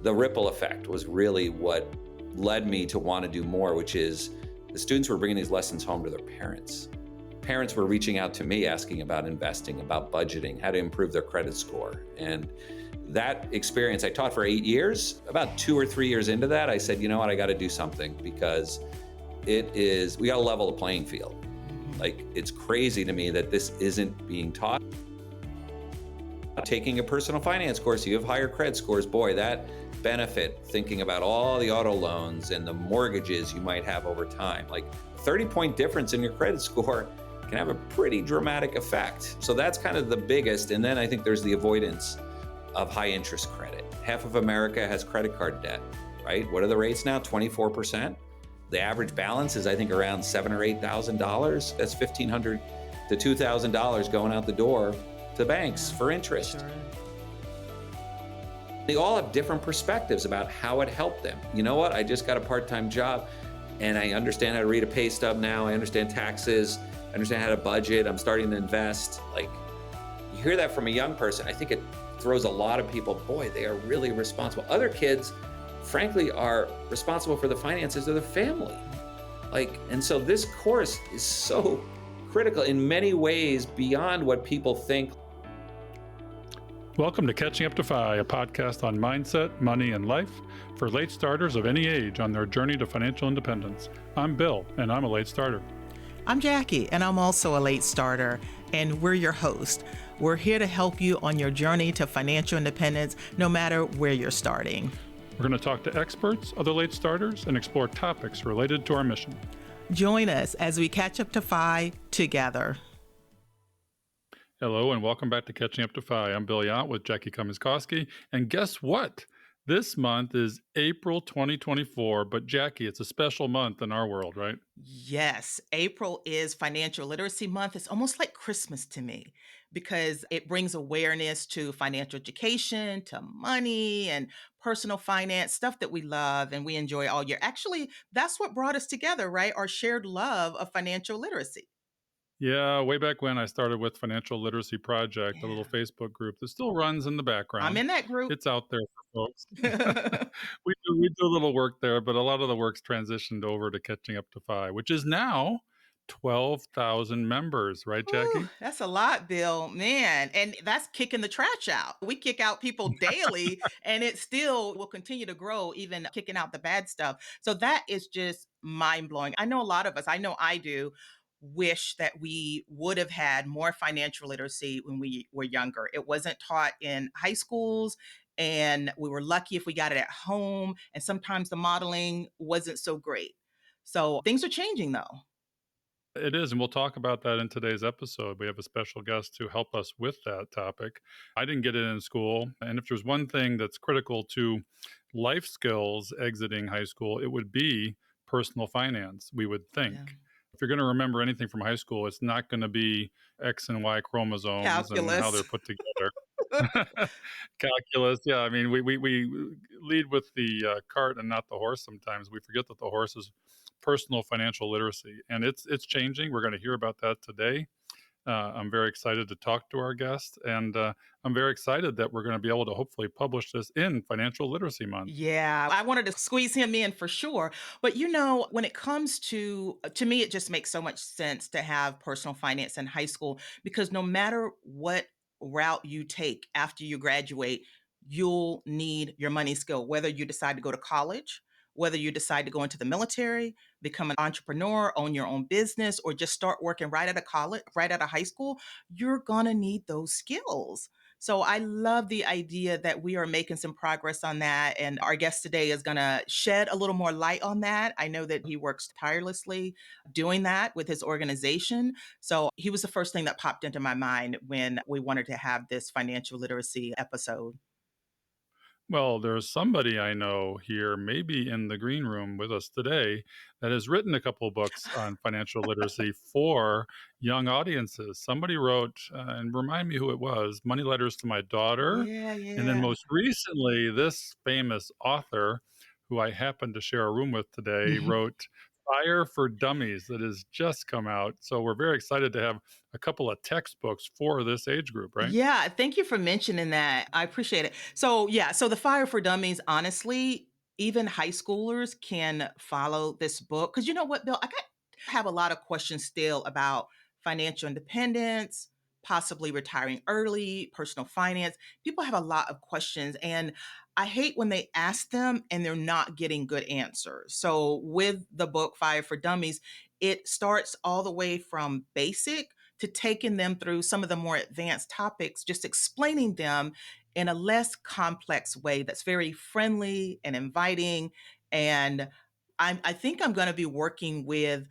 The ripple effect was really what led me to want to do more, which is the students were bringing these lessons home to their parents. Parents were reaching out to me asking about investing, about budgeting, how to improve their credit score. And that experience, I taught for 8 years. About 2 or 3 years into that, I said, you know what, I got to do something, because we got to level the playing field. Like, it's crazy to me that this isn't being taught. Taking a personal finance course, you have higher credit scores. Boy, that benefit, thinking about all the auto loans and the mortgages you might have over time. Like, a 30-point difference in your credit score can have a pretty dramatic effect. So that's kind of the biggest. And then I think there's the avoidance of high interest credit. Half of America has credit card debt, right? What are the rates now? 24%. The average balance is, I think, around $7,000 or $8,000. That's $1,500 to $2,000 going out the door to banks for interest. Sure. They all have different perspectives about how it helped them. You know what? I just got a part-time job and I understand how to read a pay stub now. I understand taxes. I understand how to budget. I'm starting to invest. Like, you hear that from a young person, I think it throws a lot of people, boy, they are really responsible. Other kids, frankly, are responsible for the finances of their family. And so this course is so critical in many ways beyond what people think. Welcome to Catching Up to FI, a podcast on mindset, money, and life for late starters of any age on their journey to financial independence. I'm Bill, and I'm a late starter. I'm Jackie, and I'm also a late starter, and we're your host. We're here to help you on your journey to financial independence, no matter where you're starting. We're going to talk to experts, other late starters, and explore topics related to our mission. Join us as we catch up to FI together. Hello, and welcome back to Catching Up to FI. I'm Bill Yount with Jackie Cummins-Koski, and guess what? This month is April 2024, but Jackie, it's a special month in our world, right? Yes, April is Financial Literacy Month. It's almost like Christmas to me because it brings awareness to financial education, to money and personal finance, stuff that we love and we enjoy all year. Actually, that's what brought us together, right? Our shared love of financial literacy. Yeah, way back when I started with Financial Literacy Project, a little Facebook group that still runs in the background. I'm in that group. It's out there for folks. we do a little work there, but a lot of the work's transitioned over to Catching Up to FI, which is now 12,000 members, right, Jackie? Ooh, that's a lot, Bill. Man, and that's kicking the trash out. We kick out people daily, and it still will continue to grow, even kicking out the bad stuff. So that is just mind-blowing. I know a lot of us, I know I do, wish that we would have had more financial literacy when we were younger. It wasn't taught in high schools, and we were lucky if we got it at home, and sometimes the modeling wasn't so great. So things are changing, though. It is, and we'll talk about that in today's episode. We have a special guest to help us with that topic. I didn't get it in school, and if there's one thing that's critical to life skills exiting high school, it would be personal finance, we would think. Yeah. If you're going to remember anything from high school, it's not going to be X and Y chromosomes Calculus. And how they're put together. Calculus, yeah. I mean, we lead with the cart and not the horse sometimes. We forget that the horse is personal financial literacy, and it's changing. We're going to hear about that today. I'm very excited to talk to our guest, and I'm very excited that we're going to be able to hopefully publish this in Financial Literacy Month. Yeah, I wanted to squeeze him in for sure. But when it comes to me, it just makes so much sense to have personal finance in high school, because no matter what route you take after you graduate, you'll need your money skill, whether you decide to go to college, whether you decide to go into the military, become an entrepreneur, own your own business, or just start working right out of college, right out of high school, you're going to need those skills. So I love the idea that we are making some progress on that. And our guest today is going to shed a little more light on that. I know that he works tirelessly doing that with his organization. So he was the first thing that popped into my mind when we wanted to have this financial literacy episode. Well, there's somebody I know here, maybe in the green room with us today, that has written a couple of books on financial literacy for young audiences. Somebody wrote, and remind me who it was, Money Letters to My Daughter. Yeah. And then most recently, this famous author, who I happened to share a room with today, wrote Fire for Dummies that has just come out. So we're very excited to have a couple of textbooks for this age group, right? Yeah, thank you for mentioning that. I appreciate it. So, yeah, so the Fire for Dummies, honestly, even high schoolers can follow this book. Because you know what, Bill? Have a lot of questions still about financial independence, possibly retiring early, personal finance. People have a lot of questions. And I hate when they ask them and they're not getting good answers. So, with the book Fire for Dummies, it starts all the way from basic to taking them through some of the more advanced topics, just explaining them in a less complex way that's very friendly and inviting. And I think I'm going to be working with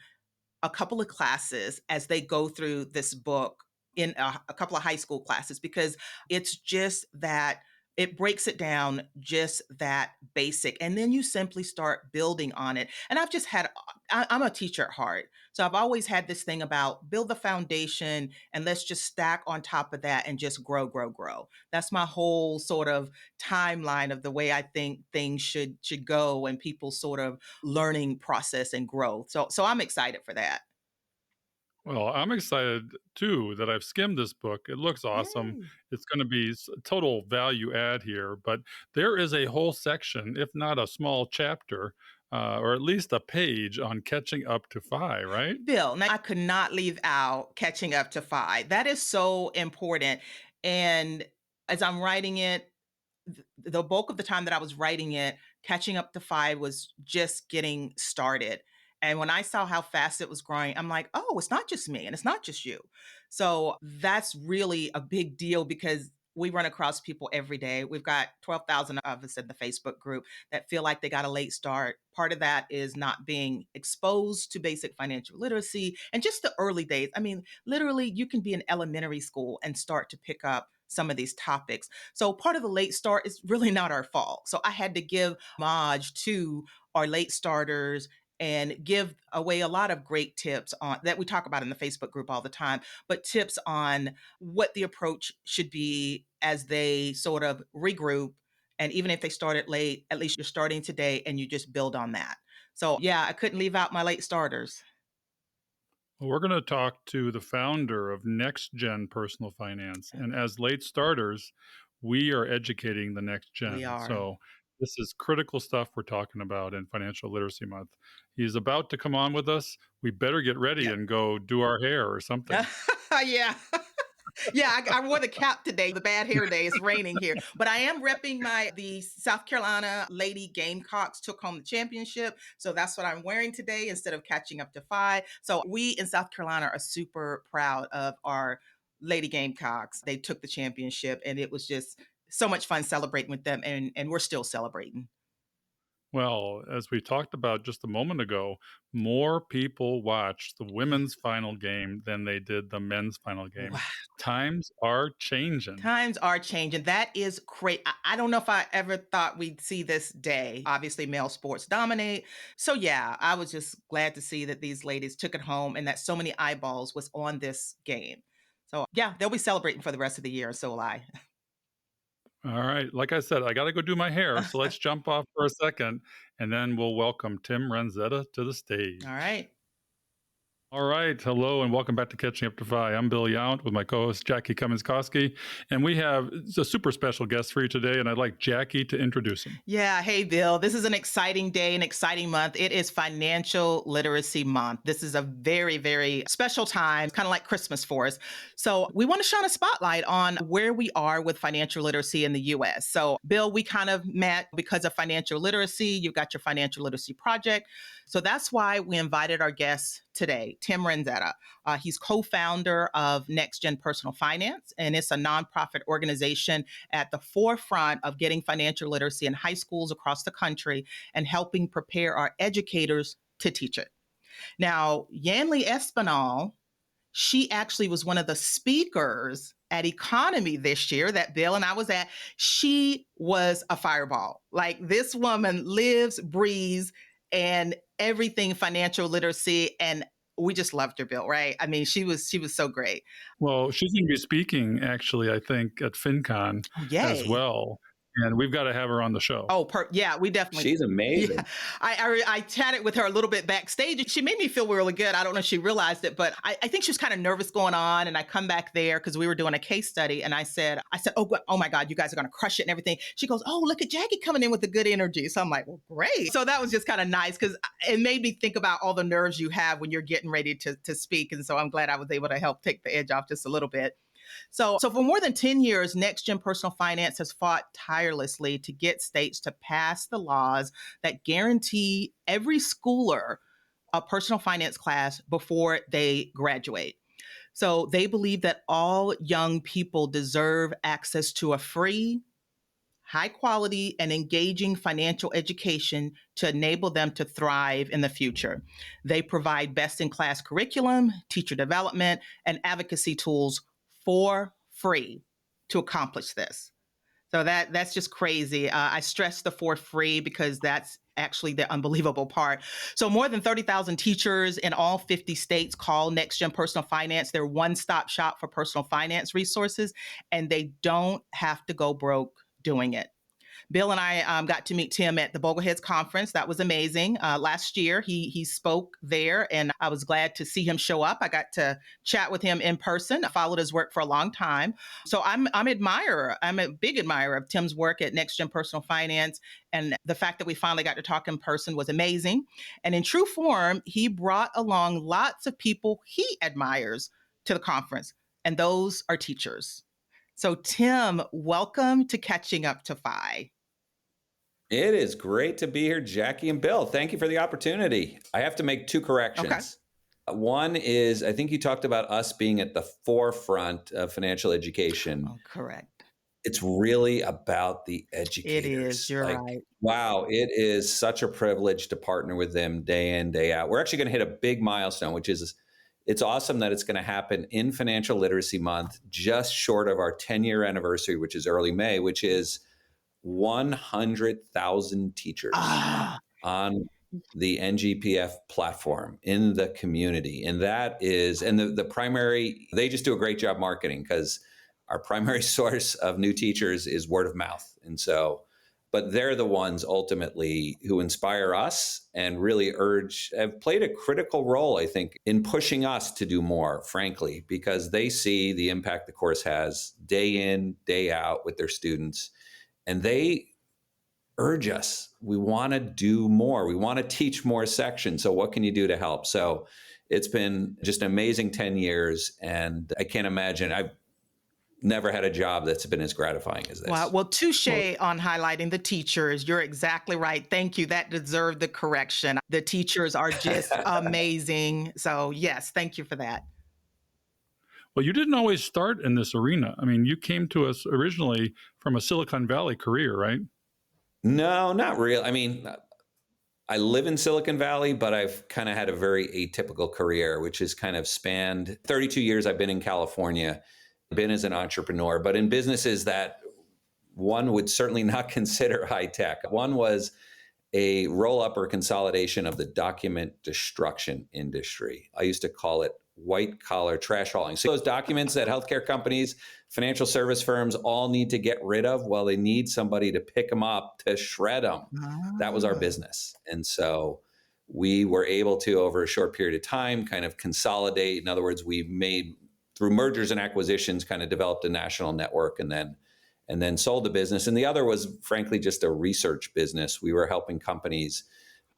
a couple of classes as they go through this book in a couple of high school classes because it's just that it breaks it down just that basic and then you simply start building on it. And I've just had I'm a teacher at heart, so I've always had this thing about build the foundation and let's just stack on top of that and just grow. That's my whole sort of timeline of the way I think things should go and people's sort of learning process and growth. So I'm excited for that. Well, I'm excited too that I've skimmed this book. It looks awesome. Yay. It's going to be total value add here, but there is a whole section, if not a small chapter, or at least a page on catching up to FI, right? Bill, now I could not leave out catching up to five. That is so important. And as I'm writing it, the bulk of the time that I was writing it, catching up to five was just getting started. And when I saw how fast it was growing, I'm like, oh, it's not just me and it's not just you. So that's really a big deal because we run across people every day. We've got 12,000 of us in the Facebook group that feel like they got a late start. Part of that is not being exposed to basic financial literacy and just the early days. I mean, literally, you can be in elementary school and start to pick up some of these topics. So part of the late start is really not our fault. So I had to give homage to our late starters and give away a lot of great tips on that we talk about in the Facebook group all the time, but tips on what the approach should be as they sort of regroup. And even if they started late, at least you're starting today and you just build on that. So yeah, I couldn't leave out my late starters. Well, we're going to talk to the founder of NextGen Personal Finance. And as late starters, we are educating the next We gen. are. So this is critical stuff we're talking about in Financial Literacy Month. He's about to come on with us. We better get ready Yeah. and go do our hair or something. Yeah. Yeah, I wore the cap today. The bad hair day. It's raining here, but I am repping the South Carolina Lady Gamecocks took home the championship, so that's what I'm wearing today instead of catching up to five. So we in South Carolina are super proud of our Lady Gamecocks. They took the championship, and it was just so much fun celebrating with them, and we're still celebrating. Well, as we talked about just a moment ago, more people watched the Yeah. women's final game than they did the men's final game. Wow. Times are changing. Times are changing. That is great. I don't know if I ever thought we'd see this day. Obviously, male sports dominate. So, yeah, I was just glad to see that these ladies took it home and that so many eyeballs was on this game. So, yeah, they'll be celebrating for the rest of the year. So will I. All right. Like I said, I got to go do my hair. So let's jump off for a second and then we'll welcome Tim Ranzetta to the All stage. right. All right. Hello and welcome back to Catching Up to FI. I'm Bill Yount with my co host, Jackie Cummins-Koski. And we have a super special guest for you today. And I'd like Jackie to introduce him. Yeah. Hey, Bill. This is an exciting day, an exciting month. It is Financial Literacy Month. This is a very, very special time, kind of like Christmas for us. So, we want to shine a spotlight on where we are with financial literacy in the US. So, Bill, we kind of met because of financial literacy. You've got your financial literacy project. So that's why we invited our guest today, Tim Ranzetta. He's co-founder of NextGen Personal Finance, and it's a nonprofit organization at the forefront of getting financial literacy in high schools across the country and helping prepare our educators to teach it. Now, Yanli Espinal, she actually was one of the speakers at Economy this year that Bill and I was at. She was a fireball. Like this woman lives, breathes, and everything financial literacy. And we just loved her, Bill, right? I mean, she was so great. Well, she's going to be speaking, actually, I think, at FinCon Oh, as yay. well. and we've got to have her on the show. Oh, yeah, we definitely. She's amazing. Yeah, I chatted with her a little bit backstage. She made me feel really good. I don't know if she realized it, but I think she was kind of nervous going on. And I come back there because we were doing a case study, and I said, oh my God, you guys are going to crush it and everything. She goes, oh, look at Jackie coming in with the good energy. So I'm like, well, great. So that was just kind of nice because it made me think about all the nerves you have when you're getting ready to speak. And so I'm glad I was able to help take the edge off just a little bit. So for more than 10 years, NextGen Personal Finance has fought tirelessly to get states to pass the laws that guarantee every schooler a personal finance class before they graduate. So they believe that all young people deserve access to a free, high quality, and engaging financial education to enable them to thrive in the future. They provide best in class curriculum, teacher development, and advocacy tools for free to accomplish this. So that's just crazy. I stress the for free because that's actually the unbelievable part. So more than 30,000 teachers in all 50 states call NextGen Personal Finance their one-stop shop for personal finance resources, and they don't have to go broke doing it. Bill and I got to meet Tim at the Bogleheads Conference. That was amazing. Last year, he spoke there, and I was glad to see him show up. I got to chat with him in person. I followed his work for a long time. So I'm a big admirer of Tim's work at NextGen Personal Finance. And the fact that we finally got to talk in person was amazing. And in true form, he brought along lots of people he admires to the conference, and those are teachers. So Tim, welcome to Catching Up to FI. It is great to be here, Jackie and Bill. Thank you for the opportunity. I have to make two corrections. Okay. One is, I think you talked about us being at the forefront of financial education. Oh, correct. It's really about the educators. It is. You're right. Wow, it is such a privilege to partner with them day in, day out. We're actually going to hit a big milestone, which is, it's awesome that it's going to happen in Financial Literacy Month, just short of our 10-year anniversary, which is early May, which is 100,000 teachers on the NGPF platform in the community. And that is, and the primary, they just do a great job marketing because our primary source of new teachers is word of mouth. And so, but they're the ones ultimately who inspire us and really have played a critical role, I think, in pushing us to do more, frankly, because they see the impact the course has day in, day out with their students. And they urge us, we want to do more. We want to teach more sections. So what can you do to help? So it's been just an amazing 10 years. And I can't imagine, I've never had a job that's been as gratifying as this. Wow. Well, touche on highlighting the teachers. You're exactly right. Thank you. That deserved the correction. The teachers are just amazing. So yes, thank you for that. Well, you didn't always start in this arena. I mean, you came to us originally from a Silicon Valley career, right? No, not really. I mean, I live in Silicon Valley, but I've kind of had a very atypical career, which has kind of spanned 32 years. I've been in California, been as an entrepreneur, but in businesses that one would certainly not consider high tech. One was a roll-up or consolidation of the document destruction industry. I used to call it white-collar trash hauling. So those documents that healthcare companies, financial service firms all need to get rid of, well, they need somebody to pick them up, to shred them. That was our business. And so we were able to, over a short period of time, kind of consolidate. In other words, we made, through mergers and acquisitions, kind of developed a national network and then sold the business. And the other was, frankly, just a research business. We were helping companies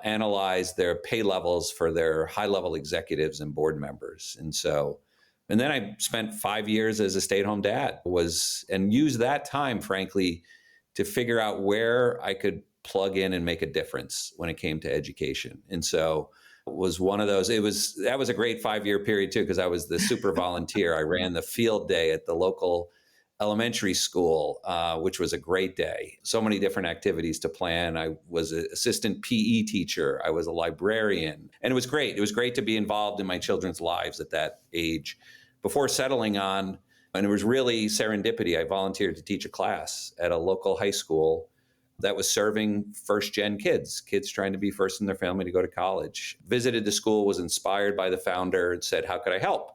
analyze their pay levels for their high-level executives and board members. And then I spent 5 years as a stay-at-home dad, and used that time, frankly, to figure out where I could plug in and make a difference when it came to education. And so it was one of those, that was a great 5-year period too, because I was the super volunteer. I ran the field day at the local elementary school, which was a great day. So many different activities to plan. I was an assistant PE teacher. I was a librarian. And it was great. It was great to be involved in my children's lives at that age before settling on, and it was really serendipity. I volunteered to teach a class at a local high school that was serving first-gen kids trying to be first in their family to go to college. Visited the school, was inspired by the founder, and said, how could I help?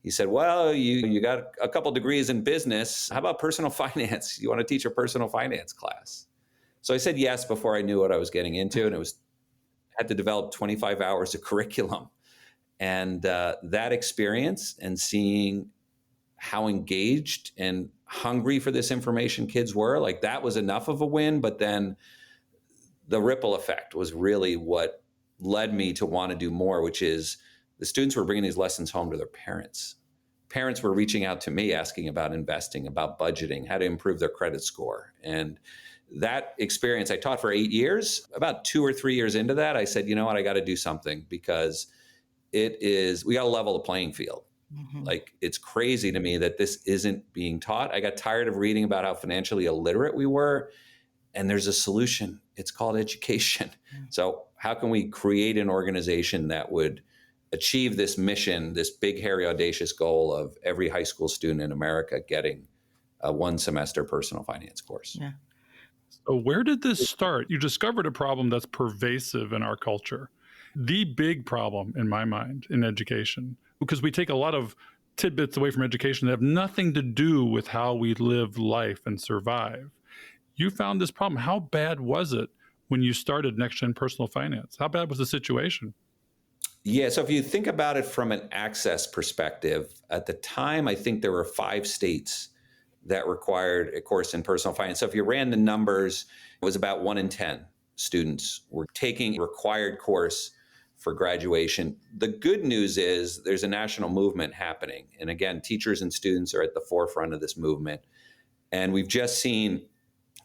He said, well, you got a couple degrees in business. How about personal finance? You want to teach a personal finance class? So I said yes before I knew what I was getting into. And had to develop 25 hours of curriculum. And that experience and seeing how engaged and hungry for this information kids were, like that was enough of a win. But then the ripple effect was really what led me to want to do more, which is the students were bringing these lessons home to their parents. Parents were reaching out to me asking about investing, about budgeting, how to improve their credit score. And that experience, I taught for 8 years. About 2 or 3 years into that, I said, you know what, I got to do something because we got to level the playing field. Mhm. Like, it's crazy to me that this isn't being taught. I got tired of reading about how financially illiterate we were. And there's a solution. It's called education. Mm. So how can we create an organization that would achieve this mission, this big, hairy, audacious goal of every high school student in America getting a 1-semester personal finance course? Yeah. So where did this start? You discovered a problem that's pervasive in our culture. The big problem in my mind in education, because we take a lot of tidbits away from education that have nothing to do with how we live life and survive. You found this problem. How bad was it when you started NextGen Personal Finance? How bad was the situation? Yeah, so if you think about it from an access perspective, at the time, I think there were 5 states that required a course in personal finance. So if you ran the numbers, it was about 1 in 10 students were taking a required course for graduation. The good news is there's a national movement happening. And again, teachers and students are at the forefront of this movement. And we've just seen,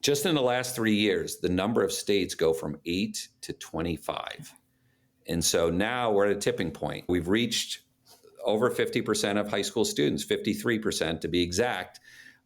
just in the last 3 years, the number of states go from 8 to 25. And so now we're at a tipping point. We've reached over 50% of high school students, 53% to be exact,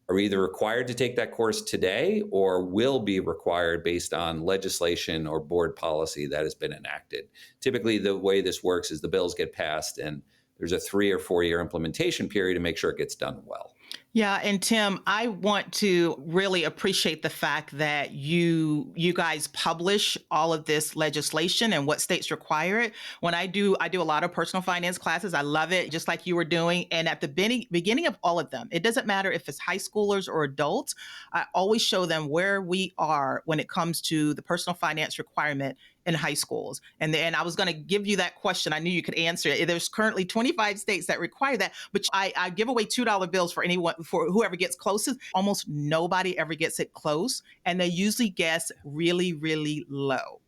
are either required to take that course today or will be required based on legislation or board policy that has been enacted. Typically, the way this works is the bills get passed and there's a 3 or 4 year implementation period to make sure it gets done well. Yeah, and Tim, I want to really appreciate the fact that you guys publish all of this legislation and what states require it. When I do a lot of personal finance classes. I love it, just like you were doing. And at the beginning of all of them, it doesn't matter if it's high schoolers or adults. I always show them where we are when it comes to the personal finance requirement in high schools. And I was going to give you that question. I knew you could answer it. There's currently 25 states that require that, but I give away $2 bills for anyone, for whoever gets closest. Almost nobody ever gets it close, and they usually guess really, really low.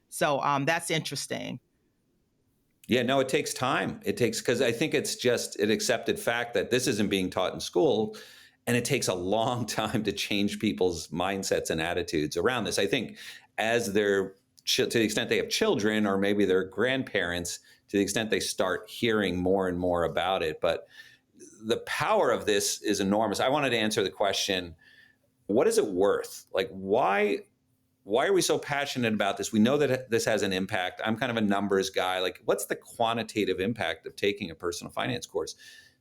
So that's interesting. Yeah, no, it takes time. It takes, because I think it's just an accepted fact that this isn't being taught in school. And it takes a long time to change people's mindsets and attitudes around this. I think as they're, to the extent they have children or maybe their grandparents, to the extent they start hearing more and more about it. But the power of this is enormous. I wanted to answer the question, what is it worth? Like, why are we so passionate about this? We know that this has an impact. I'm kind of a numbers guy. Like, what's the quantitative impact of taking a personal finance course?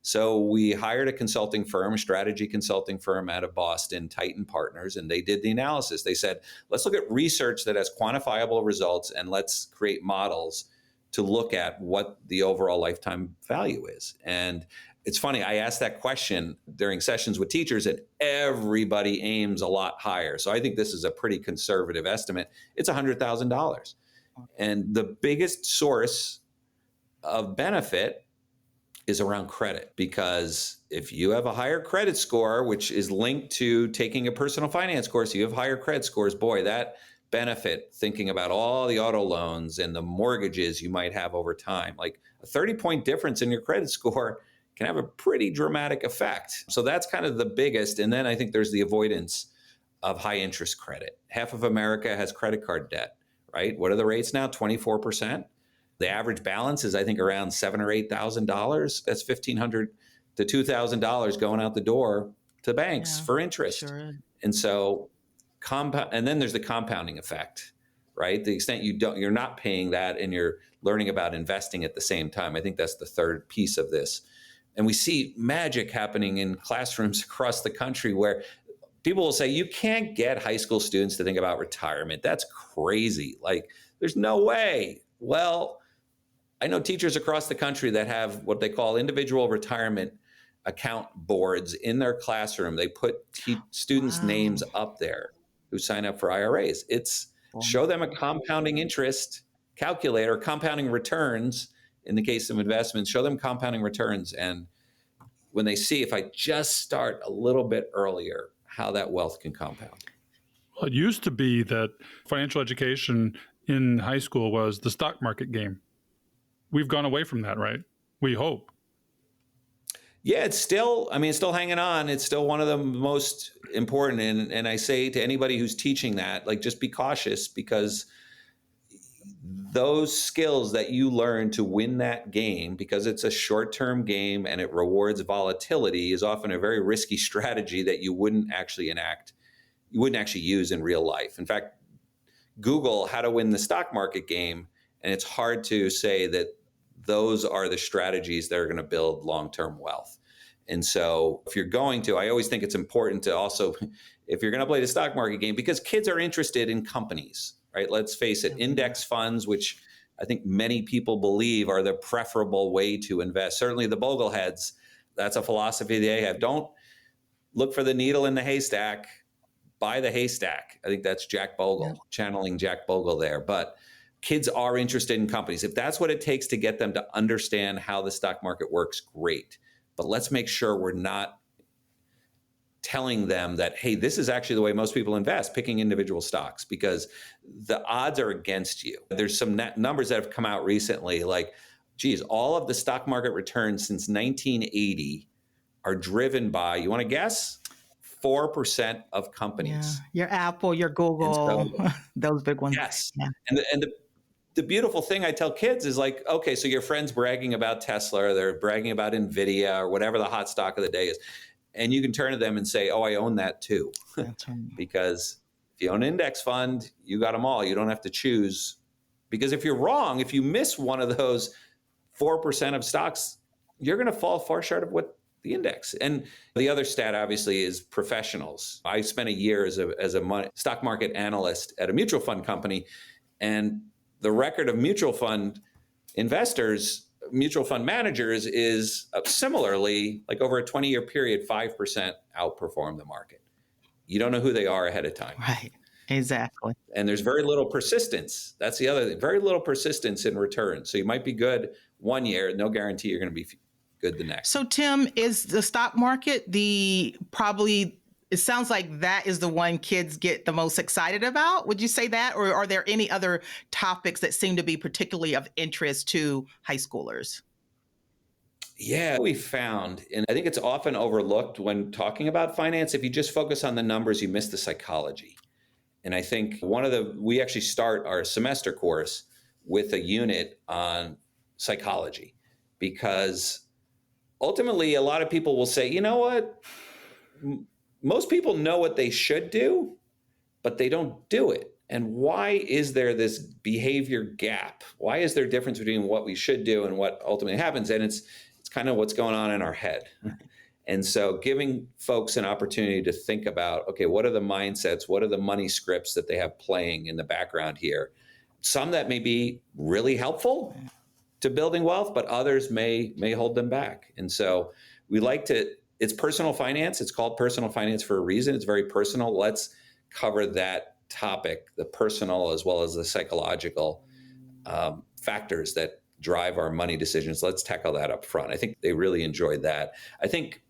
So we hired a consulting firm, a strategy consulting firm out of Boston, Titan Partners, and they did the analysis. They said, let's look at research that has quantifiable results and let's create models to look at what the overall lifetime value is. And it's funny, I asked that question during sessions with teachers and everybody aims a lot higher. So I think this is a pretty conservative estimate. It's $100,000. And the biggest source of benefit is around credit, because if you have a higher credit score, which is linked to taking a personal finance course, you have higher credit scores, boy, that benefit, thinking about all the auto loans and the mortgages you might have over time, like a 30-point difference in your credit score can have a pretty dramatic effect. So that's kind of the biggest. And then I think there's the avoidance of high interest credit. Half of America has credit card debt, right? What are the rates now? 24%. The average balance is, I think, around $7,000 or $8,000. That's $1,500 to $2,000 going out the door to banks for interest. Sure. And so and then there's the compounding effect, right? The extent you're not paying that and you're learning about investing at the same time. I think that's the third piece of this. And we see magic happening in classrooms across the country where people will say, you can't get high school students to think about retirement. That's crazy. Like, there's no way. Well, I know teachers across the country that have what they call individual retirement account boards in their classroom. They put students' Wow. names up there who sign up for IRAs. It's show them a compounding interest calculator, compounding returns in the case of investments, show them compounding returns. And when they see, if I just start a little bit earlier, how that wealth can compound. Well, it used to be that financial education in high school was the stock market game. We've gone away from that, right? We hope. Yeah, it's still, I mean, it's still hanging on. It's still one of the most important. And I say to anybody who's teaching that, like, just be cautious, because those skills that you learn to win that game, because it's a short-term game and it rewards volatility, is often a very risky strategy that you wouldn't actually enact. You wouldn't actually use in real life. In fact, Google how to win the stock market game, and it's hard to say that those are the strategies that are going to build long-term wealth. And so if you're going to, I always think it's important to also, if you're going to play the stock market game, because kids are interested in companies, right? Let's face it, index funds, which I think many people believe are the preferable way to invest. Certainly the Bogleheads, that's a philosophy they have. Don't look for the needle in the haystack, buy the haystack. I think that's Jack Bogle, channeling Jack Bogle there. But kids are interested in companies. If that's what it takes to get them to understand how the stock market works, great. But let's make sure we're not telling them that, hey, this is actually the way most people invest, picking individual stocks, because the odds are against you. There's some numbers that have come out recently, like, geez, all of the stock market returns since 1980 are driven by, you want to guess? 4% of companies. Yeah. Your Apple, your Google, so, those big ones. Yes. Yeah. And the beautiful thing I tell kids is, like, okay, so your friend's bragging about Tesla, or they're bragging about NVIDIA, or whatever the hot stock of the day is. And you can turn to them and say, oh, I own that too. That's right. Because if you own an index fund, you got them all. You don't have to choose. Because if you're wrong, if you miss one of those 4% of stocks, you're going to fall far short of what the index. And the other stat, obviously, is professionals. I spent a year as a stock market analyst at a mutual fund company. And the record of mutual fund investors, mutual fund managers, is similarly, like, over a 20-year period, 5% outperform the market. You don't know who they are ahead of time. Right. Exactly. And there's very little persistence. That's the other thing. Very little persistence in return. So you might be good one year, no guarantee you're going to be good the next. So, Tim, is the stock market it sounds like that is the one kids get the most excited about? Would you say that? Or are there any other topics that seem to be particularly of interest to high schoolers? Yeah, we found, and I think it's often overlooked when talking about finance, if you just focus on the numbers, you miss the psychology. And I think we actually start our semester course with a unit on psychology, because ultimately a lot of people will say, you know what? Most people know what they should do, but they don't do it. And why is there this behavior gap? Why is there a difference between what we should do and what ultimately happens? And it's kind of what's going on in our head. And so giving folks an opportunity to think about, okay, what are the mindsets? What are the money scripts that they have playing in the background here? Some that may be really helpful to building wealth, but others may hold them back. And so it's personal finance. It's called personal finance for a reason. It's very personal. Let's cover that topic, the personal as well as the psychological factors that drive our money decisions. Let's tackle that up front. I think they really enjoyed that. I think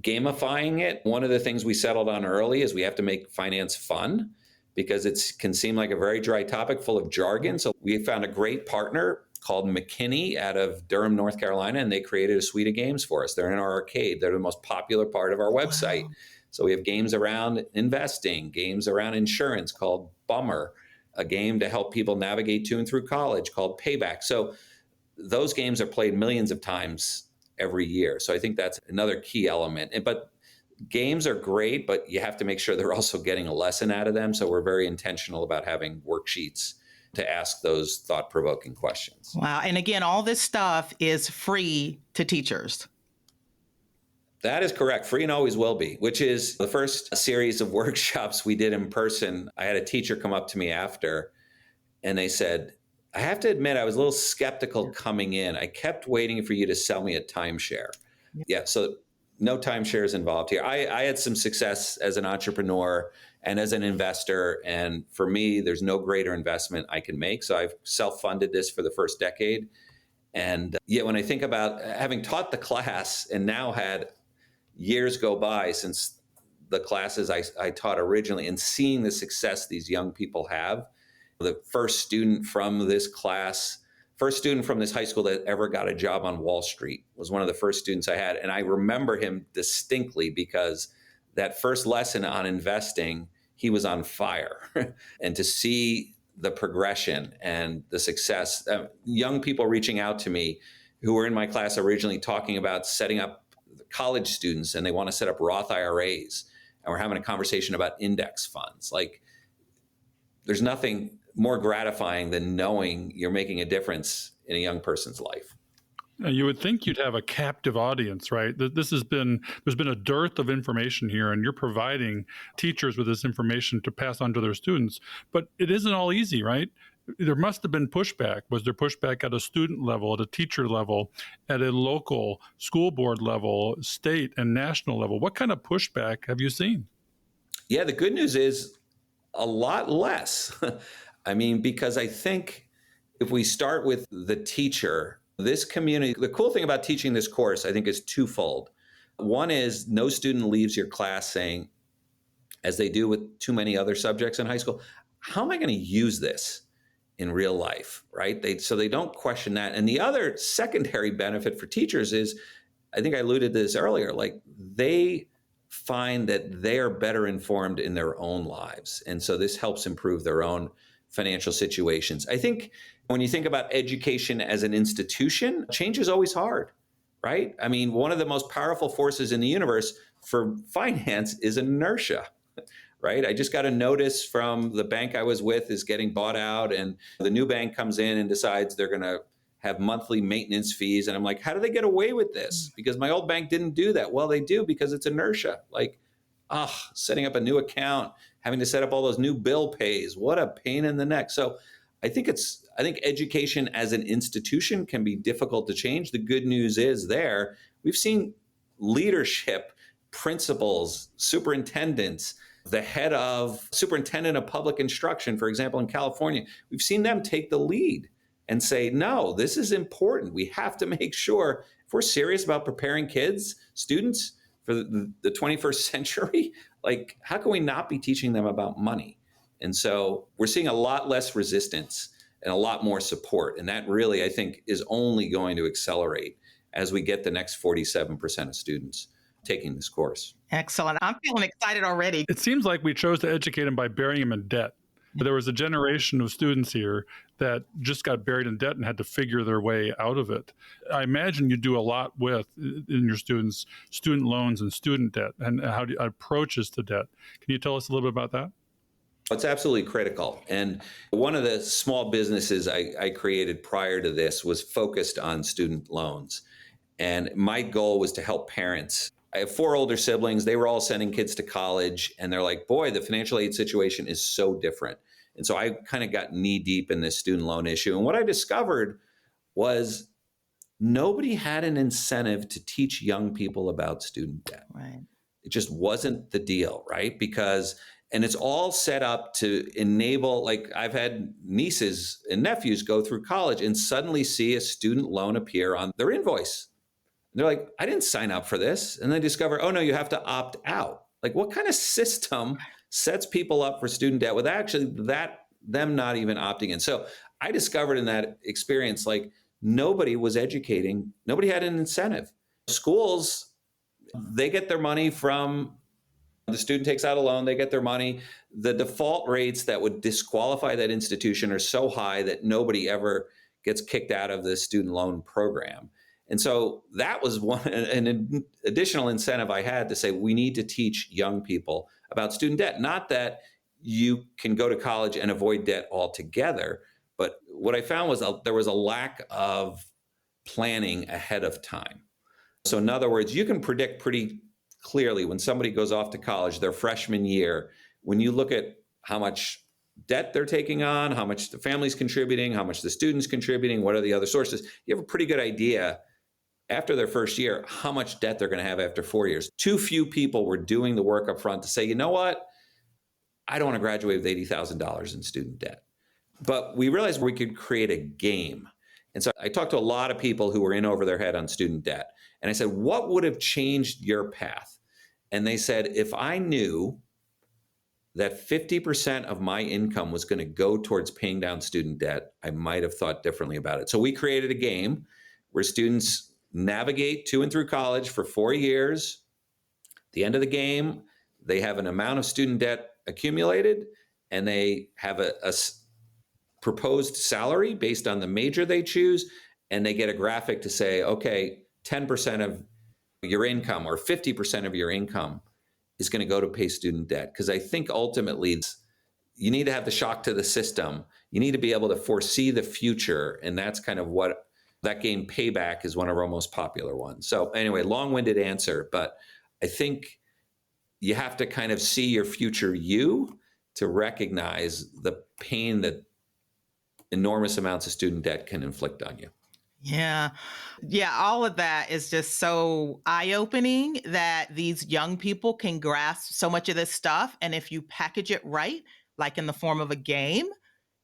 gamifying it, one of the things we settled on early is we have to make finance fun, because it can seem like a very dry topic full of jargon. So we found a great partner called McKinney out of Durham, North Carolina, and they created a suite of games for us. They're in our arcade. They're the most popular part of our website. Wow. So we have games around investing, games around insurance called Bummer, a game to help people navigate to and through college called Payback. So those games are played millions of times every year. So I think that's another key element. But games are great, but you have to make sure they're also getting a lesson out of them. So we're very intentional about having worksheets to ask those thought-provoking questions. Wow. And again, all this stuff is free to teachers. That is correct. Free and always will be, which is the first series of workshops we did in person. I had a teacher come up to me after, and they said, I have to admit, I was a little skeptical coming in. I kept waiting for you to sell me a timeshare. Yeah. Yeah, so no timeshares involved here. I had some success as an entrepreneur and as an investor. And for me, there's no greater investment I can make. So I've self-funded this for the first decade. And yet when I think about having taught the class and now had years go by since the classes I taught originally and seeing the success these young people have, the first student from this class, first student from this high school that ever got a job on Wall Street was one of the first students I had. And I remember him distinctly because that first lesson on investing, he was on fire. And to see the progression and the success, young people reaching out to me who were in my class originally talking about setting up college students and they want to set up Roth IRAs. And we're having a conversation about index funds. Like, there's nothing more gratifying than knowing you're making a difference in a young person's life. You would think you'd have a captive audience, right? There's been a dearth of information here, and you're providing teachers with this information to pass on to their students. But it isn't all easy, right? There must have been pushback. Was there pushback at a student level, at a teacher level, at a local school board level, state and national level? What kind of pushback have you seen? Yeah, the good news is a lot less. I mean, because I think if we start with the teacher, this community, the cool thing about teaching this course, I think, is twofold. One is no student leaves your class saying, as they do with too many other subjects in high school, how am I going to use this in real life, right? So they don't question that. And the other secondary benefit for teachers is, I think I alluded to this earlier, like they find that they are better informed in their own lives. And so this helps improve their own financial situations. I think when you think about education as an institution, change is always hard, right? I mean, one of the most powerful forces in the universe for finance is inertia, right? I just got a notice from the bank I was with is getting bought out, and the new bank comes in and decides they're going to have monthly maintenance fees. And I'm like, how do they get away with this? Because my old bank didn't do that. Well, they do because it's inertia. Like, setting up a new account, having to set up all those new bill pays. What a pain in the neck. So I think education as an institution can be difficult to change. The good news is we've seen leadership, principals, superintendents, the head of superintendent of public instruction, for example, in California, we've seen them take the lead and say, no, this is important. We have to make sure if we're serious about preparing kids, students for the 21st century, like, how can we not be teaching them about money? And so we're seeing a lot less resistance and a lot more support. And that really, I think, is only going to accelerate as we get the next 47% of students taking this course. Excellent. I'm feeling excited already. It seems like we chose to educate them by burying them in debt. There was a generation of students here that just got buried in debt and had to figure their way out of it. I imagine you do a lot in your students, student loans and student debt, and how approaches to debt. Can you tell us a little bit about that? It's absolutely critical. And one of the small businesses I created prior to this was focused on student loans. And my goal was to help parents. I have 4 older siblings. They were all sending kids to college. And they're like, boy, the financial aid situation is so different. And so I kind of got knee deep in this student loan issue. And what I discovered was nobody had an incentive to teach young people about student debt. Right. It just wasn't the deal, right? And it's all set up to enable, like, I've had nieces and nephews go through college and suddenly see a student loan appear on their invoice. And they're like, I didn't sign up for this. And they discover, oh no, you have to opt out. Like, what kind of system sets people up for student debt with actually them not even opting in? So I discovered in that experience, like, nobody was educating, nobody had an incentive. Schools, they get their money from the student takes out a loan, they get their money. The default rates that would disqualify that institution are so high that nobody ever gets kicked out of the student loan program. And so that was an additional incentive I had to say, we need to teach young people about student debt. Not that you can go to college and avoid debt altogether, but what I found was there was a lack of planning ahead of time. So in other words, you can predict pretty clearly when somebody goes off to college, their freshman year, when you look at how much debt they're taking on, how much the family's contributing, how much the student's contributing, what are the other sources. You have a pretty good idea after their first year how much debt they're going to have after 4 years. Too few people were doing the work up front to say, you know what, I don't want to graduate with $80,000 in student debt. But we realized we could create a game. And so I talked to a lot of people who were in over their head on student debt. And I said, what would have changed your path? And they said, if I knew that 50% of my income was going to go towards paying down student debt, I might have thought differently about it. So we created a game where students navigate to and through college for 4 years. At the end of the game, they have an amount of student debt accumulated, and they have a proposed salary based on the major they choose, and they get a graphic to say, okay, 10% of your income or 50% of your income is going to go to pay student debt. Because I think ultimately you need to have the shock to the system. You need to be able to foresee the future. And that's kind of what that game Payback is one of our most popular ones. So anyway, long-winded answer, but I think you have to kind of see your future you to recognize the pain that enormous amounts of student debt can inflict on you. Yeah. Yeah. All of that is just so eye-opening that these young people can grasp so much of this stuff. And if you package it right, like in the form of a game,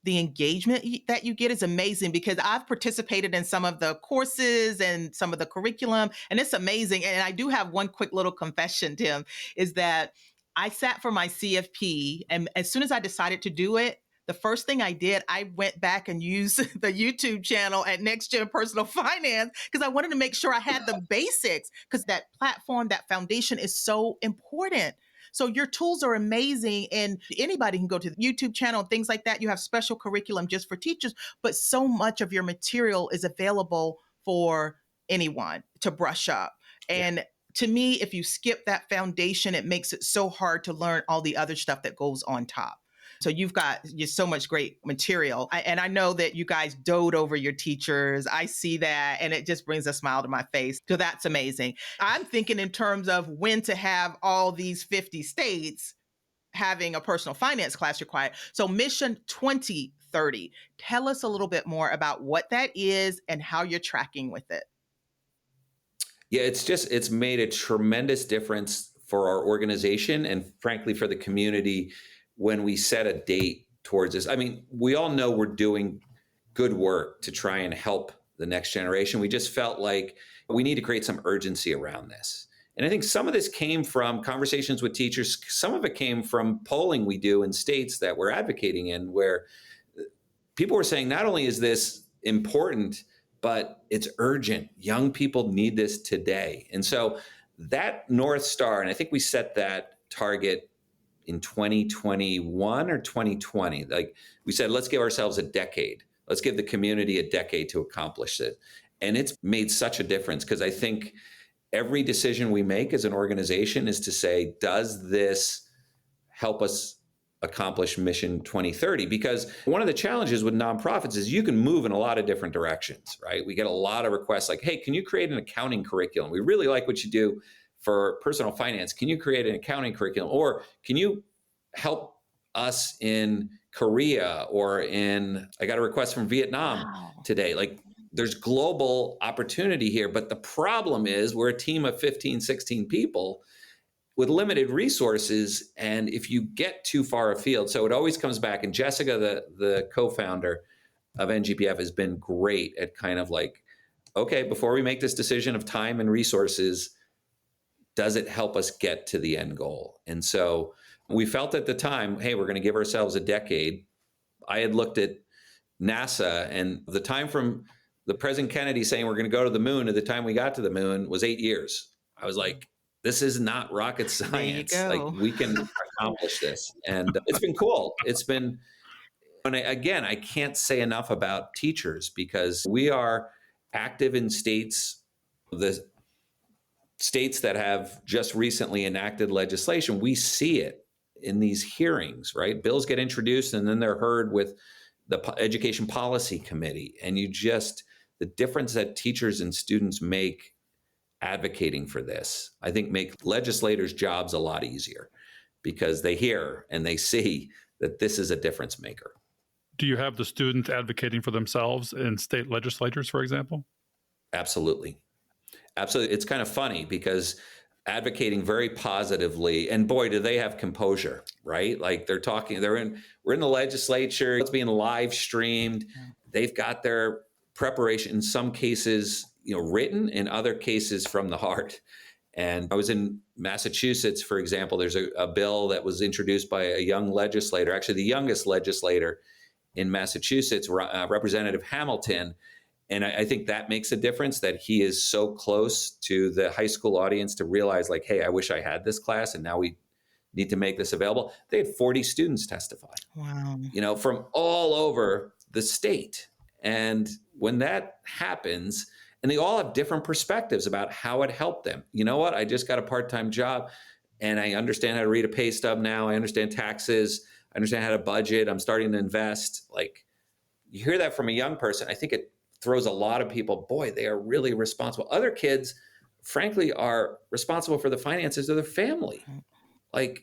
the engagement that you get is amazing, because I've participated in some of the courses and some of the curriculum, and it's amazing. And I do have one quick little confession, Tim, is that I sat for my CFP, and as soon as I decided to do it, the first thing I did, I went back and used the YouTube channel at NextGen Personal Finance, because I wanted to make sure I had the basics, because that platform, that foundation is so important. So your tools are amazing, and anybody can go to the YouTube channel and things like that. You have special curriculum just for teachers, but so much of your material is available for anyone to brush up. And to me, if you skip that foundation, it makes it so hard to learn all the other stuff that goes on top. So you've got just so much great material. And I know that you guys dote over your teachers. I see that, and it just brings a smile to my face. So that's amazing. I'm thinking in terms of when to have all these 50 states having a personal finance class required. So Mission 2030, tell us a little bit more about what that is and how you're tracking with it. Yeah, it's made a tremendous difference for our organization and frankly for the community when we set a date towards this. I mean, we all know we're doing good work to try and help the next generation. We just felt like we need to create some urgency around this. And I think some of this came from conversations with teachers. Some of it came from polling we do in states that we're advocating in, where people were saying, not only is this important, but it's urgent. Young people need this today. And so that North Star, and I think we set that target in 2021 or 2020. Like we said, let's give ourselves a decade. Let's give the community a decade to accomplish it. And it's made such a difference, because I think every decision we make as an organization is to say, does this help us accomplish Mission 2030? Because one of the challenges with nonprofits is you can move in a lot of different directions, right? We get a lot of requests like, hey, can you create an accounting curriculum? We really like what you do for personal finance. Can you create an accounting curriculum? Or can you help us in Korea or I got a request from Vietnam today. Like there's global opportunity here, but the problem is we're a team of 15, 16 people with limited resources. And if you get too far afield, so it always comes back, and Jessica, the co-founder of NGPF, has been great at kind of like, okay, before we make this decision of time and resources, does it help us get to the end goal? And so we felt at the time, hey, we're going to give ourselves a decade. I had looked at NASA, and the time from the President Kennedy saying we're going to go to the moon to the time we got to the moon was 8 years. I was like, this is not rocket science. Like we can accomplish this. And it's been cool. It's been, and again, I can't say enough about teachers, because we are active in states, the states that have just recently enacted legislation. We see it in these hearings, right? Bills get introduced and then they're heard with the Education Policy Committee. And the difference that teachers and students make advocating for this, I think make legislators' jobs a lot easier, because they hear and they see that this is a difference maker. Do you have the students advocating for themselves in state legislatures, for example? Absolutely. Absolutely. It's kind of funny because advocating very positively, and boy, do they have composure, right? Like we're in the legislature, it's being live streamed. Yeah. They've got their preparation, in some cases, written, in other cases from the heart. And I was in Massachusetts, for example. There's a bill that was introduced by a young legislator, actually the youngest legislator in Massachusetts, Representative Hamilton. And I think that makes a difference, that he is so close to the high school audience to realize, like, hey, I wish I had this class, and now we need to make this available. They had 40 students testify, Wow. from all over the state. And when that happens, and they all have different perspectives about how it helped them. You know what? I just got a part-time job, and I understand how to read a pay stub now. I understand taxes. I understand how to budget. I'm starting to invest. Like, you hear that from a young person, I think it throws a lot of people, boy, they are really responsible. Other kids, frankly, are responsible for the finances of their family.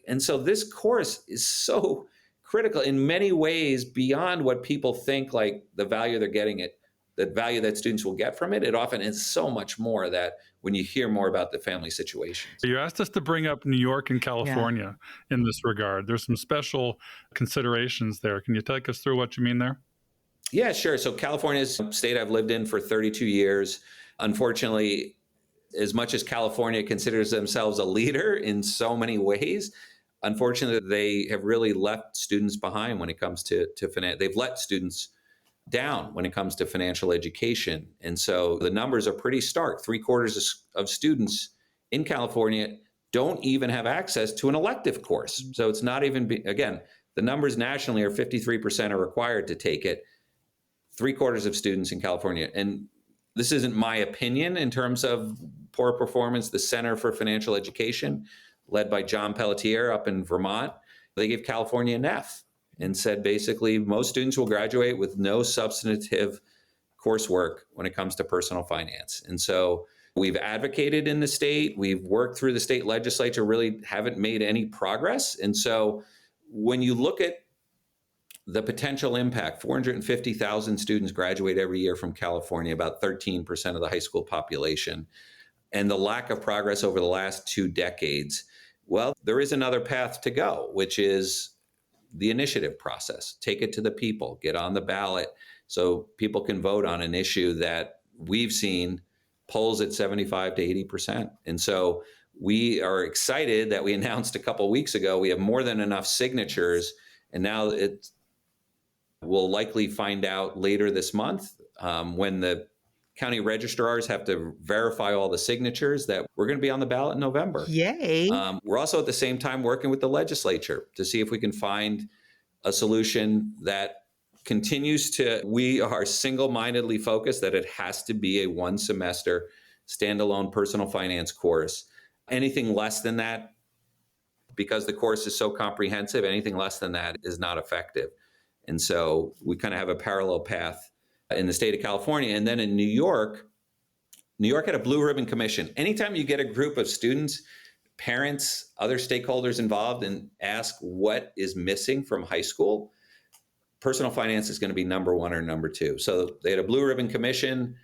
And so this course is so critical in many ways beyond what people think, like the value they're getting it, the value that students will get from it. It often is so much more that when you hear more about the family situations. You asked us to bring up New York and California in this regard. There's some special considerations there. Can you take us through what you mean there? Yeah, sure. So California is a state I've lived in for 32 years. Unfortunately, as much as California considers themselves a leader in so many ways, unfortunately, they have really left students behind when it comes to finance. They've let students down when it comes to financial education. And so the numbers are pretty stark. 3/4 of students in California don't even have access to an elective course. So it's not even, again, the numbers nationally are 53% are required to take it. 3/4 of students in California. And this isn't my opinion in terms of poor performance. The Center for Financial Education, led by John Pelletier up in Vermont, they gave California an F and said basically most students will graduate with no substantive coursework when it comes to personal finance. And so we've advocated in the state, we've worked through the state legislature, really haven't made any progress. And so when you look at the potential impact, 450,000 students graduate every year from California, about 13% of the high school population, and the lack of progress over the last 2 decades, well, there is another path to go, which is the initiative process. Take it to the people, get on the ballot so people can vote on an issue that we've seen polls at 75 to 80%. And so we are excited that we announced a couple weeks ago, we have more than enough signatures, and now we'll likely find out later this month when the county registrars have to verify all the signatures that we're going to be on the ballot in November. Yay. We're also at the same time working with the legislature to see if we can find a solution that continues to, we are single-mindedly focused that it has to be a 1-semester standalone personal finance course. Anything less than that, because the course is so comprehensive, anything less than that is not effective. And so we kind of have a parallel path in the state of California. And then in New York had a blue ribbon commission. Anytime you get a group of students, parents, other stakeholders involved and ask what is missing from high school, personal finance is going to be number 1 or number 2. So they had a blue ribbon commission.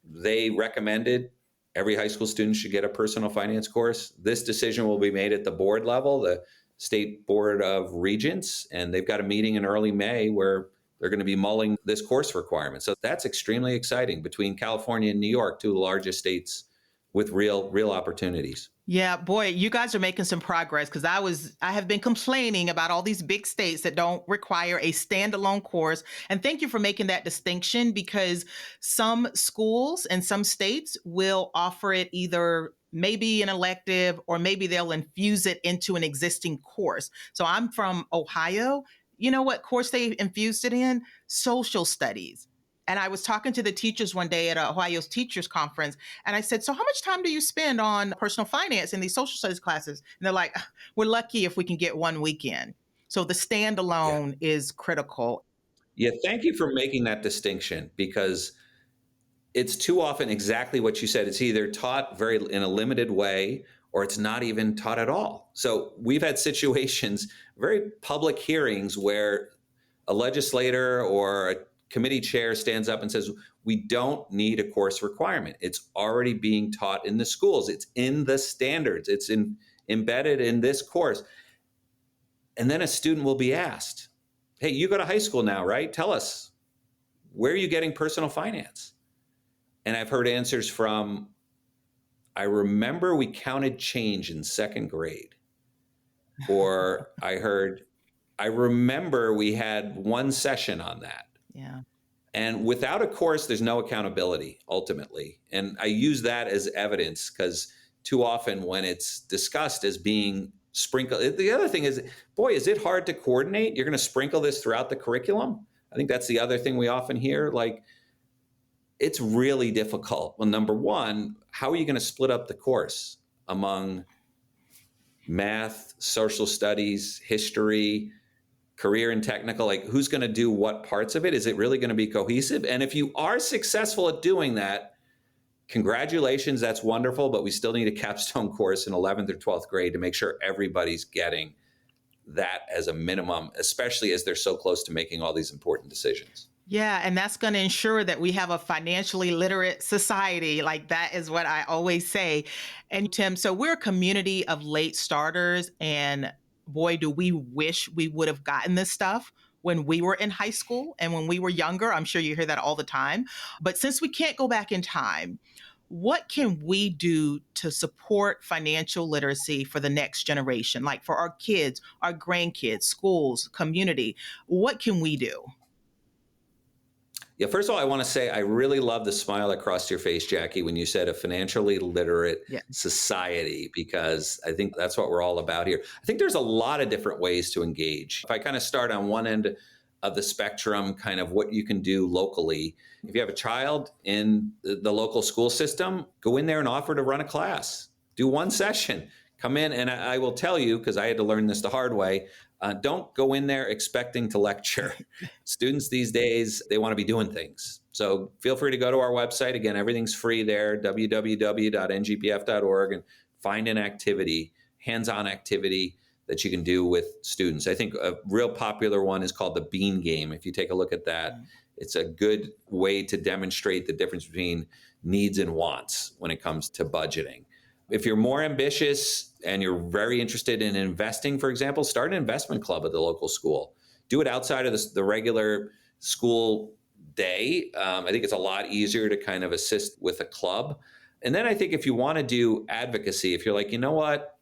They recommended every high school student should get a personal finance course. This decision will be made at the board level, the State Board of Regents, and they've got a meeting in early May where they're going to be mulling this course requirement. So that's extremely exciting between California and New York, 2 of the largest states with real opportunities. Yeah, boy, you guys are making some progress because I have been complaining about all these big states that don't require a standalone course. And thank you for making that distinction, because some schools and some states will offer it either maybe an elective or maybe they'll infuse it into an existing course. So I'm from Ohio. You know what course they infused it in? Social studies. And I was talking to the teachers one day at Ohio's teachers conference, and I said, so how much time do you spend on personal finance in these social studies classes? And they're like, we're lucky if we can get 1 weekend. So the standalone is critical. Yeah, thank you for making that distinction, because it's too often exactly what you said. It's either taught in a limited way, or it's not even taught at all. So we've had situations very public hearings where a legislator or a committee chair stands up and says, we don't need a course requirement. It's already being taught in the schools. It's in the standards. It's embedded in this course. And then a student will be asked, hey, you go to high school now, right? Tell us, where are you getting personal finance? And I've heard answers from, I remember we counted change in second grade. Or I remember we had one session on that. Yeah. And without a course, there's no accountability ultimately. And I use that as evidence because too often when it's discussed as being sprinkled, the other thing is, boy, is it hard to coordinate? You're going to sprinkle this throughout the curriculum? I think that's the other thing we often hear. Like, it's really difficult. Well, number one, how are you going to split up the course among math, social studies, history, career and technical? Like, who's going to do what parts of it? Is it really going to be cohesive? And if you are successful at doing that, congratulations, that's wonderful, but we still need a capstone course in 11th or 12th grade to make sure everybody's getting that as a minimum, especially as they're so close to making all these important decisions. Yeah, and that's going to ensure that we have a financially literate society. Like, that is what I always say. And Tim, so we're a community of late starters, and boy, do we wish we would have gotten this stuff when we were in high school and when we were younger. I'm sure you hear that all the time. But since we can't go back in time, what can we do to support financial literacy for the next generation? Like for our kids, our grandkids, schools, community, what can we do? Yeah, first of all, I want to say I really love the smile across your face, Jackie, when you said a financially literate society, because I think that's what we're all about here. I think there's a lot of different ways to engage. If I kind of start on one end of the spectrum, kind of what you can do locally. If you have a child in the local school system, go in there and offer to run a class. Do one session. Come in, and I will tell you, because I had to learn this the hard way, don't go in there expecting to lecture. Students these days, they want to be doing things. So feel free to go to our website. Again, everything's free there, www.ngpf.org, and find an activity, hands-on activity that you can do with students. I think a real popular one is called the Bean Game. If you take a look at that, it's a good way to demonstrate the difference between needs and wants when it comes to budgeting. If you're more ambitious and you're very interested in investing, for example, start an investment club at the local school. Do it outside of the regular school day. I think it's a lot easier to kind of assist with a club. And then I think if you want to do advocacy, if you're like, you know what,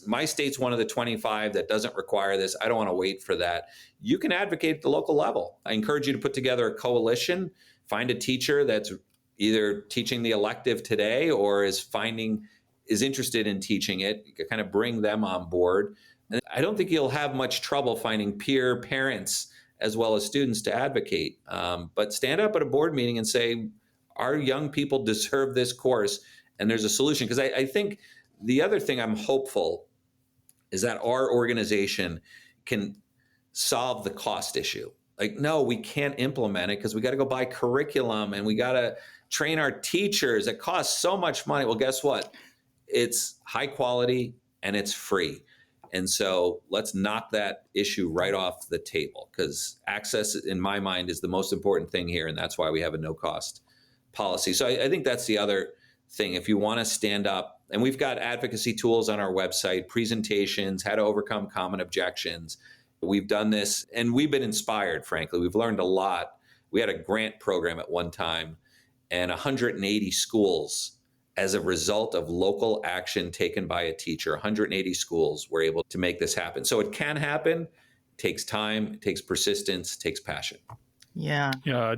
my state's one of the 25 that doesn't require this, I don't want to wait for that, you can advocate at the local level. I encourage you to put together a coalition, find a teacher that's either teaching the elective today or is interested in teaching it, you can kind of bring them on board. And I don't think you'll have much trouble finding peer parents as well as students to advocate. But stand up at a board meeting and say, our young people deserve this course, and there's a solution. Because I think the other thing I'm hopeful is that our organization can solve the cost issue. Like, no, we can't implement it because we got to go buy curriculum and we got to train our teachers. It costs so much money. Well, guess what? It's high quality and it's free. And so let's knock that issue right off the table, because access, in my mind, is the most important thing here. And that's why we have a no cost policy. So I think that's the other thing. If you want to stand up, and we've got advocacy tools on our website, presentations, how to overcome common objections. We've done this and we've been inspired, frankly. We've learned a lot. We had a grant program at one time, and 180 schools, as a result of local action taken by a teacher, 180 schools were able to make this happen. So it can happen. It takes time, it takes persistence, it takes passion. Yeah. Yeah,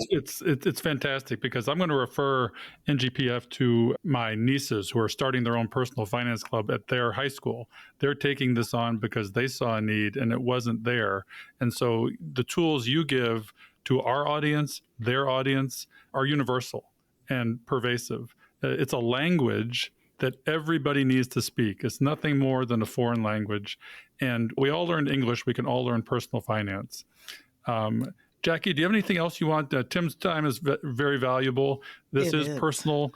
it's fantastic, because I'm going to refer NGPF to my nieces who are starting their own personal finance club at their high school. They're taking this on because they saw a need and it wasn't there. And so the tools you give to our audience, their audience, are universal and pervasive. It's a language that everybody needs to speak. It's nothing more than a foreign language. And we all learned English. We can all learn personal finance. Jackie, do you have anything else you want? Tim's time is very valuable. This is personal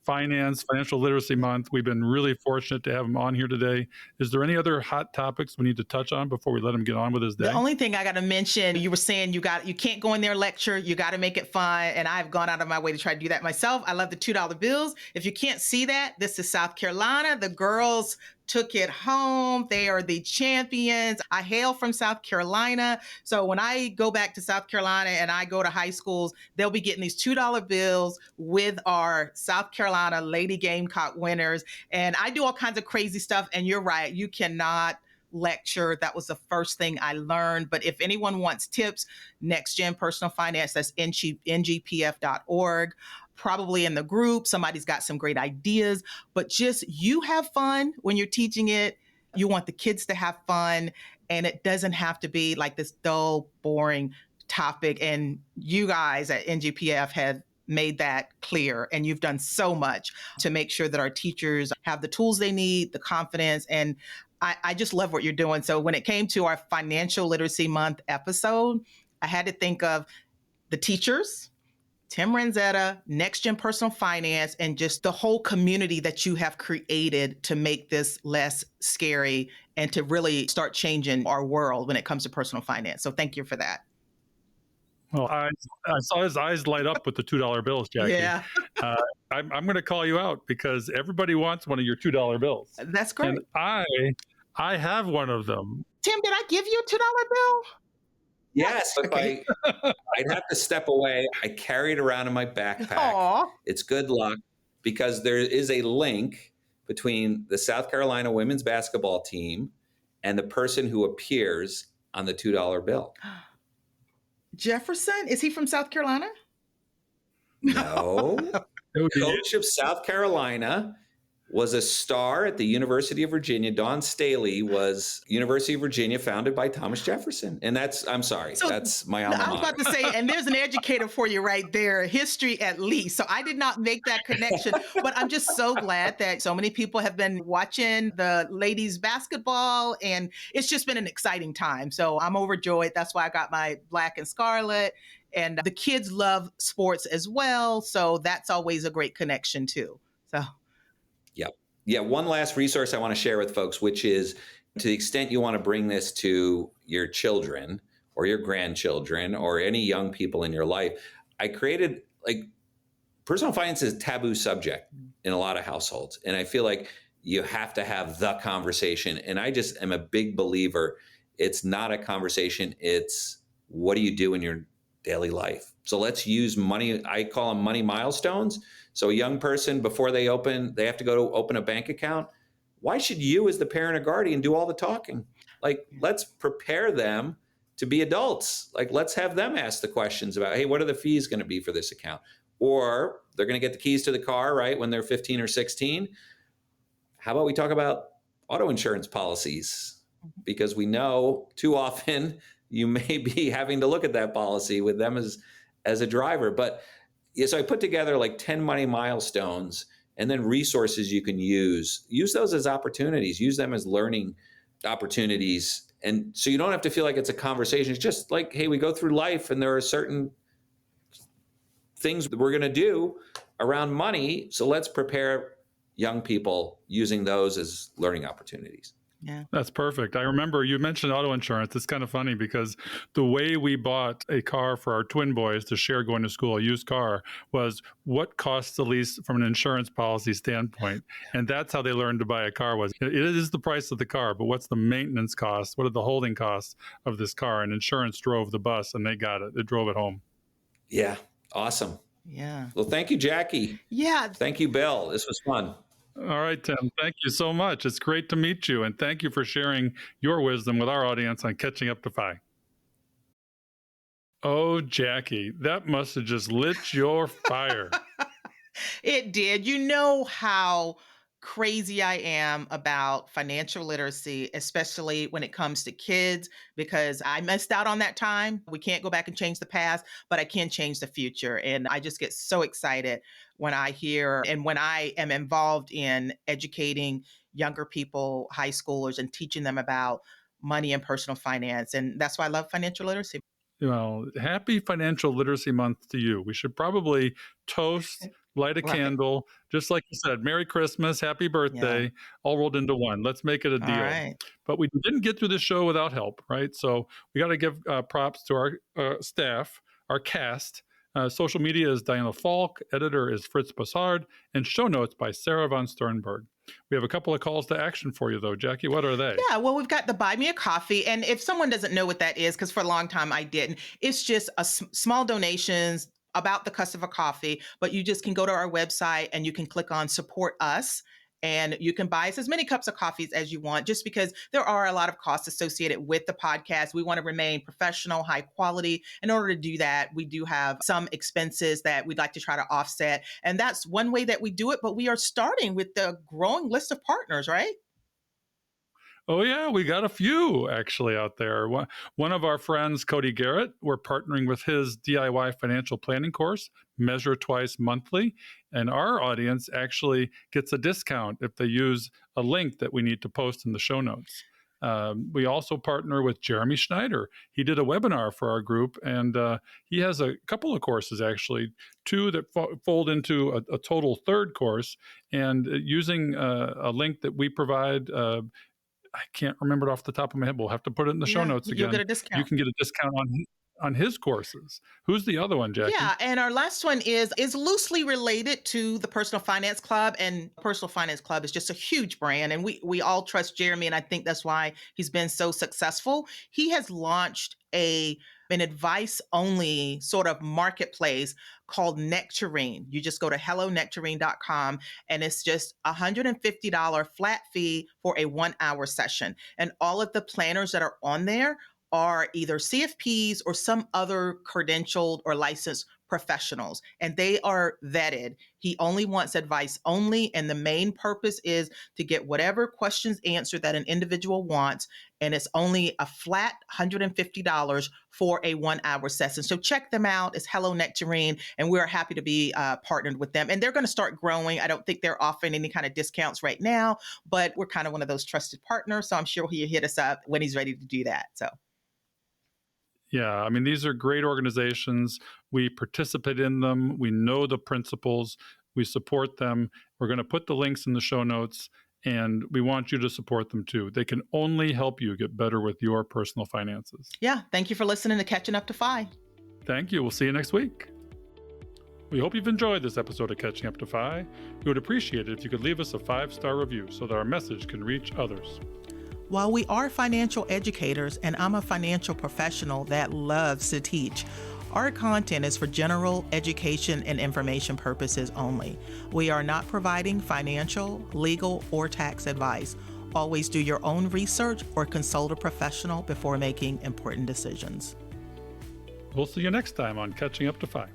Finance, Financial Literacy Month. We've been really fortunate to have him on here today. Is there any other hot topics we need to touch on before we let him get on with his day? The only thing I got to mention, you were saying you can't go in there and lecture, you got to make it fun. And I've gone out of my way to try to do that myself. I love the $2 bills. If you can't see that, this is South Carolina. The girls took it home. They are the champions. I hail from South Carolina. So when I go back to South Carolina and I go to high schools, they'll be getting these $2 bills with our South Carolina Lady Gamecock winners. And I do all kinds of crazy stuff. And you're right, you cannot lecture. That was the first thing I learned. But if anyone wants tips, NextGen Personal Finance, that's ngpf.org. Probably in the group, somebody's got some great ideas, but just you have fun when you're teaching it. You want the kids to have fun, and it doesn't have to be like this dull, boring topic. And you guys at NGPF have made that clear, and you've done so much to make sure that our teachers have the tools they need, the confidence, and I just love what you're doing. So when it came to our Financial Literacy Month episode, I had to think of the teachers, Tim Ranzetta, NextGen Personal Finance, and just the whole community that you have created to make this less scary and to really start changing our world when it comes to personal finance. So thank you for that. Well, I saw his eyes light up with the $2 bills, Jackie. Yeah. I'm going to call you out because everybody wants one of your $2 bills. That's great. And I have one of them. Tim, did I give you a $2 bill? Yes, Okay. I'd have to step away. I carry it around in my backpack. Aw. It's good luck because there is a link between the South Carolina women's basketball team and the person who appears on the $2 bill. Jefferson? Is he from South Carolina? No. Coach of South Carolina was a star at the University of Virginia. Dawn Staley was University of Virginia, founded by Thomas Jefferson. And that's my alma mater. I was about to say, and there's an educator for you right there, history at least. So I did not make that connection, but I'm just so glad that so many people have been watching the ladies basketball, and it's just been an exciting time. So I'm overjoyed. That's why I got my black and scarlet, and the kids love sports as well. So that's always a great connection too. So. Yeah. One last resource I want to share with folks, which is to the extent you want to bring this to your children or your grandchildren or any young people in your life, I created personal finance is a taboo subject in a lot of households. And I feel like you have to have the conversation. And I just am a big believer. It's not a conversation. It's what do you do in your daily life? So let's use money. I call them money milestones. So a young person, before they have to go to open a bank account. Why should you as the parent or guardian do all the talking? Let's prepare them to be adults. Let's have them ask the questions about, hey, what are the fees going to be for this account? Or they're going to get the keys to the car, right, when they're 15 or 16. How about we talk about auto insurance policies? Because we know too often you may be having to look at that policy with them as a driver. But yeah, so I put together 10 money milestones and then resources you can use. Use those as opportunities. Use them as learning opportunities. And so you don't have to feel like it's a conversation. It's just hey, we go through life and there are certain things that we're going to do around money. So let's prepare young people using those as learning opportunities. Yeah. That's perfect. I remember you mentioned auto insurance. It's kind of funny because the way we bought a car for our twin boys to share going to school, a used car, was what costs the least from an insurance policy standpoint. And that's how they learned to buy a car was. It is the price of the car, but what's the maintenance cost? What are the holding costs of this car? And insurance drove the bus and they got it. It drove it home. Yeah. Awesome. Yeah. Well, thank you, Jackie. Yeah. Thank you, Bill. This was fun. All right, Tim. Thank you so much. It's great to meet you. And thank you for sharing your wisdom with our audience on Catching Up to FI. Oh, Jackie, that must have just lit your fire. It did. You know how crazy I am about financial literacy, especially when it comes to kids, because I missed out on that time. We can't go back and change the past, but I can change the future. And I just get so excited when I hear and when I am involved in educating younger people, high schoolers, and teaching them about money and personal finance. And that's why I love financial literacy. Well, happy Financial Literacy Month to you. We should probably toast light a Right. candle, just like you said, Merry Christmas, Happy Yeah. Birthday, all rolled into one. Let's make it a All deal. right. But we didn't get through this show without help, right? So we got to give props to our staff, our cast. Social media is Diana Falk, editor is Fritz Bassard, and show notes by Sarah von Sternberg. We have a couple of calls to action for you, though. Jackie, what are they? Yeah, well, we've got the Buy Me a Coffee. And if someone doesn't know what that is, because for a long time I didn't, it's just small donations about the cost of a coffee. But you just can go to our website and you can click on support us. And you can buy us as many cups of coffees as you want, just because there are a lot of costs associated with the podcast. We want to remain professional, high quality. In order to do that, we do have some expenses that we'd like to try to offset. And that's one way that we do it. But we are starting with the growing list of partners, right? Oh, yeah, we got a few actually out there. One of our friends, Cody Garrett, we're partnering with his DIY financial planning course, Measure Twice Monthly. And our audience actually gets a discount if they use a link that we need to post in the show notes. We also partner with Jeremy Schneider. He did a webinar for our group, and he has a couple of courses, actually, two that fold into a total third course. And using a link that we provide, I can't remember it off the top of my head. We'll have to put it in the show notes You'll get again. a discount. You can get a discount on his courses. Who's the other one, Jackie? Yeah, and our last one is loosely related to the Personal Finance Club, and Personal Finance Club is just a huge brand, and we all trust Jeremy, and I think that's why he's been so successful. He has launched an advice-only sort of marketplace called Nectarine. You just go to hellonectarine.com, and it's just $150 flat fee for a 1-hour session. And all of the planners that are on there are either CFPs or some other credentialed or licensed professionals, and they are vetted. He only wants advice only, and the main purpose is to get whatever questions answered that an individual wants, and it's only a flat $150 for a 1-hour session. So check them out. It's Hello Nectarine, and we're happy to be partnered with them. And they're going to start growing. I don't think they're offering any kind of discounts right now, but we're kind of one of those trusted partners, so I'm sure he'll hit us up when he's ready to do that. So. Yeah, I mean, these are great organizations. We participate in them. We know the principles. We support them. We're going to put the links in the show notes, and we want you to support them too. They can only help you get better with your personal finances. Yeah, thank you for listening to Catching Up to FI. Thank you. We'll see you next week. We hope you've enjoyed this episode of Catching Up to FI. We would appreciate it if you could leave us a 5-star review so that our message can reach others. While we are financial educators, and I'm a financial professional that loves to teach, our content is for general education and information purposes only. We are not providing financial, legal, or tax advice. Always do your own research or consult a professional before making important decisions. We'll see you next time on Catching Up to FI.